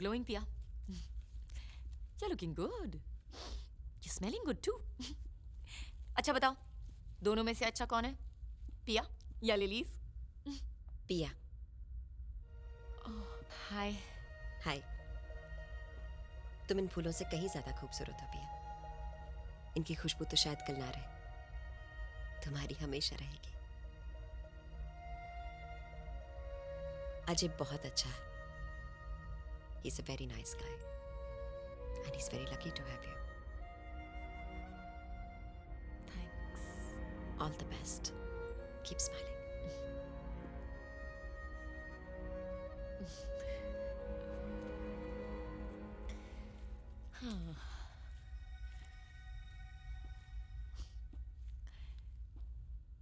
glowing, Pia. You're looking good. You're smelling good too. अच्छा बताओ, दोनों में से अच्छा कौन है? पिया या लिलीज? पिया। हाय। हाय। तुम इन फूलों से कहीं ज्यादा खूबसूरत हो पिया। इनकी खुशबू तो शायद कल ना रहे, तुम्हारी हमेशा रहेगी। अजय बहुत अच्छा है। He's a very nice guy. And he's very lucky to have you. Thanks. All the best. Keep smiling.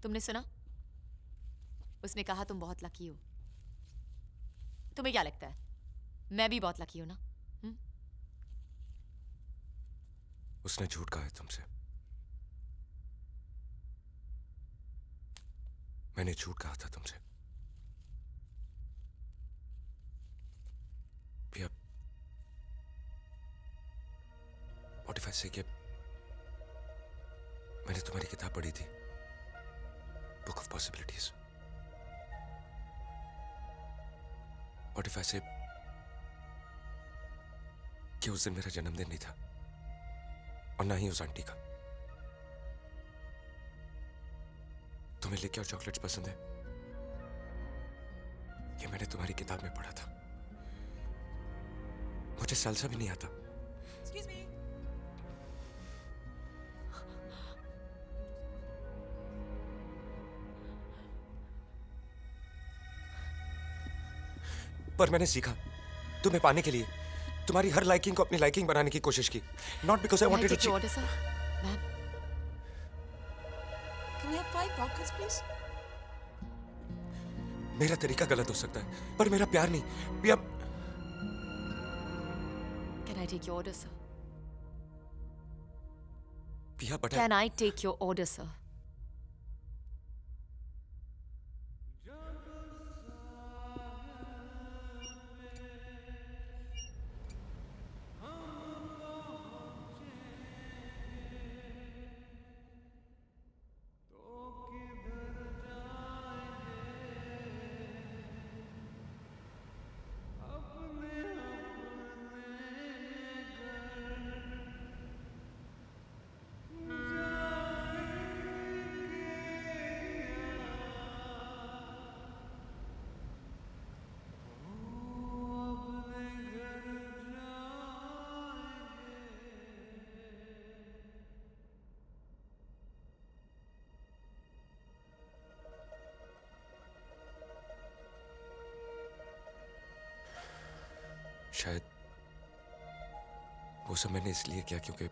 तुमने सुना? उसने कहा तुम बहुत लकी हो। तुम्हें क्या लगता है? मैं भी बहुत लकी हूं ना? उसने झूठ कहा है तुमसे। मैंने झूठ कहा था तुमसे। पिया, व्हाट इफ आई से कि मैंने तुम्हारी किताब पढ़ी थी, book of possibilities. What if I से कि उस दिन मेरा जन्मदिन नहीं था और ना ही उस आंटी का। तुम्हें लेके और चॉकलेट्स पसंद है, ये मैंने तुम्हारी किताब में पढ़ा था। मुझे सालसा भी नहीं आता। Excuse me. पर मैंने सीखा तुम्हें पाने के लिए तुम्हारी हर लाइकिंग को अपनी लाइकिंग बनाने की कोशिश की। Not because I wanted to. Order sir. Ma'am, Can we have 5 vodkas, please? मेरा तरीका गलत हो सकता है, पर मेरा प्यार नहीं। Piya, can I take your order sir? Piya but can I take your order sir? शायद वो सब मैंने इसलिए किया क्योंकि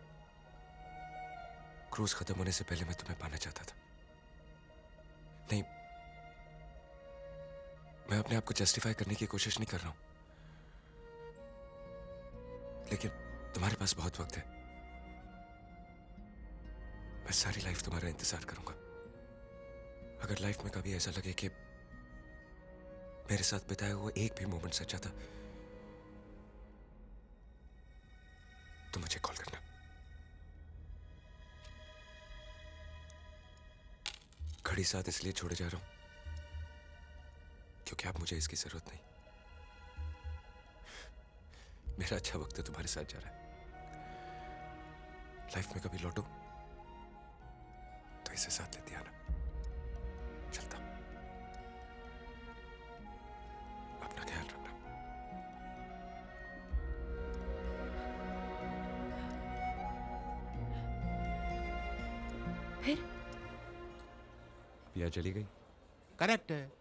क्रूज खत्म होने से पहले मैं तुम्हें पाना चाहता था। नहीं, मैं अपने आप को जस्टिफाई करने की कोशिश नहीं कर रहा हूं, लेकिन तुम्हारे पास बहुत वक्त है। मैं सारी लाइफ तुम्हारा इंतजार करूंगा। अगर लाइफ में कभी ऐसा लगे कि मेरे साथ बिताया हुआ एक भी मोमेंट सच्चा था, तो मुझे कॉल करना। घड़ी साथ इसलिए छोड़े जा रहा हूं क्योंकि अब मुझे इसकी जरूरत नहीं। मेरा अच्छा वक्त तो तुम्हारे साथ जा रहा है। लाइफ में कभी लौटो तो इसे साथ लेती आना। चलता, अपना ख्याल रखना। फिर पिया चली गई। करेक्ट है,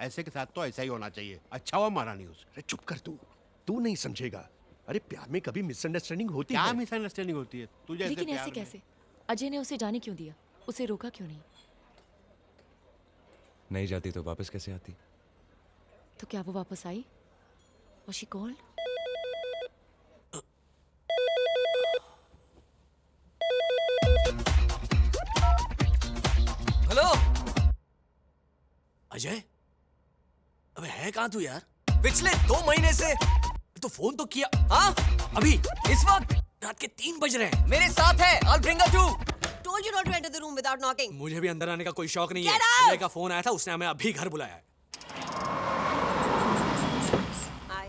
ऐसे के साथ तो ऐसा ही होना चाहिए। अच्छा हुआ मारा न्यूज। अरे चुप कर तू नहीं समझेगा। अरे प्यार में कभी मिसअंडरस्टैंडिंग होती क्या है। मिसअंडरस्टैंडिंग होती है? तुझे ऐसे लेकिन प्यार ऐसे में- कैसे? अजय ने उसे जाने क्यों दिया? उसे रोका क्यों नहीं? नहीं जाती तो वापस कैसे आती? तो क्या वो वापस आई? Was she called? Hello Ajay, अबे है कहां तू यार? पिछले 2 महीने से तो फोन तो किया। हाँ अभी इस वक्त रात के 3 बज रहे हैं। मेरे साथ है, I'll bring her too। Told you not to enter the room without knocking. मुझे भी अंदर आने का कोई शौक नहीं है। Get out! अजय का फोन आया था, उसने हमें अभी घर बुलाया है। Hi.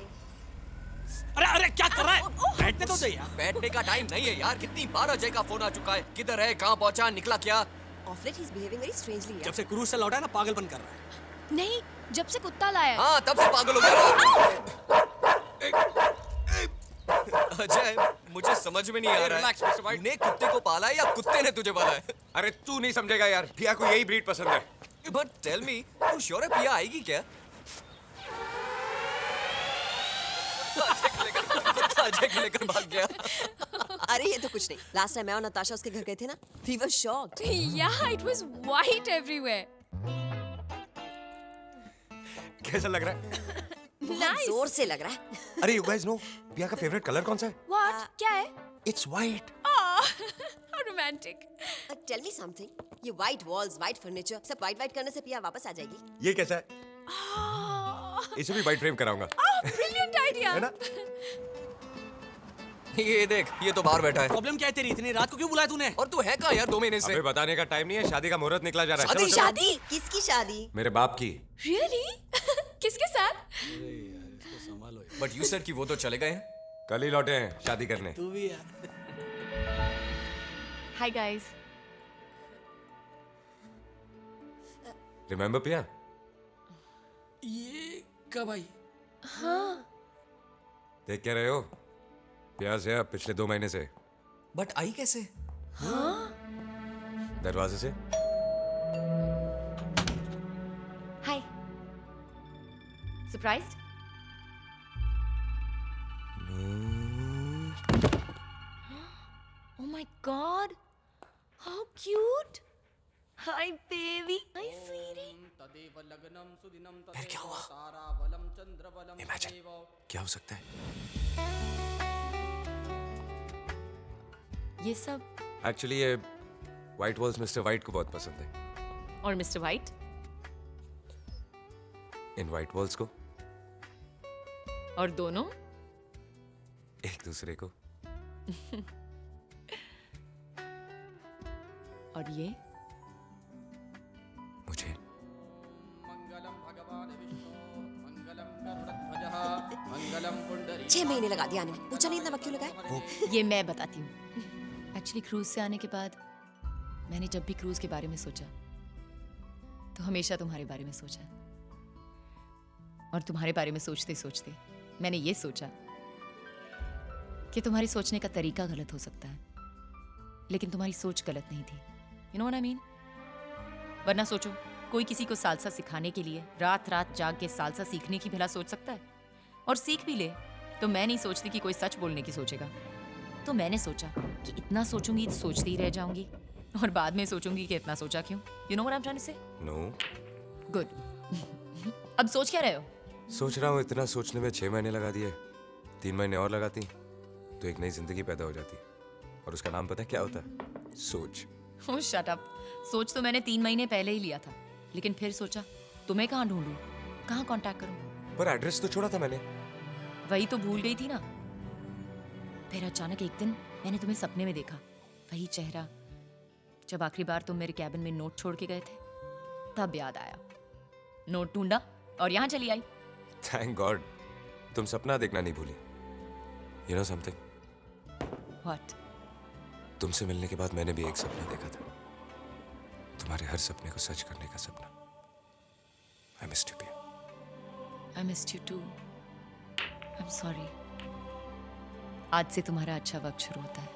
अरे अरे क्या कर रहा है? बैठने तो दे यार। बैठने का टाइम नहीं है यार। कितनी बार अजय का फोन आ चुका है। किधर है, कहाँ पहुंचा, निकला क्या? Off late he's behaving very strangely. जब से क्रूज से लौटा है ना, पागलपन कर रहा है। नहीं, जब से कुत्ता लाया है। हाँ तब से पागल हो गया। अजय मुझे समझ में नहीं आ रहा है, तूने कुत्ते को पाला है या कुत्ते ने तुझे पाला है? अरे तू नहीं समझेगा यार, पिया को यही ब्रीड पसंद है। बट टेल मी, तू श्योर है पिया आएगी क्या? अजय को लेकर भाग गया। अरे ये तो कुछ नहीं। Last time मैं और नताशा उसके घर गए थे ना, we were shocked. Yeah, it was white everywhere. कैसा लग रहा है? बहुत जोर से लग रहा है। अरे यू गाइस नो पिया का फेवरेट कलर कौन सा है? What? क्या है? It's white. Oh, how romantic. Tell me something. ये white walls, white furniture, सब white करने से पिया वापस आ जाएगी? ये कैसा है? Oh, इसे भी वाइट फ्रेम कराऊंगा। brilliant idea. है ना? ये देख, ये तो बाहर बैठा है। प्रॉब्लम क्या है तेरी? इतनी रात को क्यों बुलाया तूने? और तू है कहाँ यार 2 महीने से? अबे बताने का टाइम नहीं है, शादी का मुहूर्त निकला जा रहा है। शादी? चलो, चलो। शादी? किसकी शादी? मेरे बाप की। Really? किसके साथ? बट यू सेड कि वो तो चले गए हैं। कल ही लौटे हैं शादी करने। तू भी यार। Hi guys. रिमेम्बर पिया? ये कब आई? देख क्या रहे हो? प्यार से अब पिछले 2 महीने से। बट आई कैसे? दरवाजे से। Hi. Surprised? Oh my God! How cute! Hi baby. Hi sweetie. फिर क्या हुआ? Imagine, क्या हो सकता है? ये सब एक्चुअली ये व्हाइट वॉल्स मिस्टर व्हाइट को बहुत पसंद है। और mister white in white walls को और दोनों एक दूसरे को। और ये मुझे 6 महीने लगा दिया आने में। पूछा नहीं इतना वक्त क्यों लगाया? ये मैं बताती हूँ। एक्चुअली क्रूज से आने के बाद मैंने जब भी क्रूज के बारे में सोचा तो हमेशा तुम्हारे बारे में सोचा। और तुम्हारे बारे में सोचते सोचते मैंने ये सोचा कि तुम्हारी सोचने का तरीका गलत हो सकता है, लेकिन तुम्हारी सोच गलत नहीं थी। You know what I mean? वरना सोचो, कोई किसी को सालसा सिखाने के लिए रात रात जाग के सालसा सीखने की भला सोच सकता है? और सीख भी ले तो मैं नहीं सोचती कि कोई सच बोलने की सोचेगा। तो मैंने सोचा कि इतना सोचूंगी तो सोचती ही रह जाऊंगी, और बाद में सोचूंगी कि इतना सोचा क्यों। You know what I am trying to say? No. Good. अब सोच क्या रहे हो? सोच रहा हूँ इतना सोचने में 6 महीने लगा दिए, 3 महीने और लगाती तो एक नई जिंदगी पैदा हो जाती। और उसका नाम पता है क्या होता है? सोच। ओह शट अप। सोच तो मैंने 3 महीने पहले ही लिया था, लेकिन फिर सोचा तुम्हें कहाँ ढूंढूं, कहाँ कांटेक्ट करूं। पर एड्रेस तो छोड़ा था मैंने। वही तो भूल गई थी ना। फिर अचानक एक दिन मैंने तुम्हें सपने में देखा, वही चेहरा जब आखिरी बार तुम मेरे कैबिन में नोट छोड़ के गए थे। तब याद आया, नोट ढूंढा और यहाँ चली आई। थैंक गॉड तुम सपना देखना नहीं भूली। You know something? व्हाट? तुमसे मिलने के बाद मैंने भी एक सपना देखा था, तुम्हारे हर सपने को सच करने का सपना। आई मिस्ड यू पिया। I missed you too. I am sorry. आज से तुम्हारा अच्छा वक्त शुरू होता है।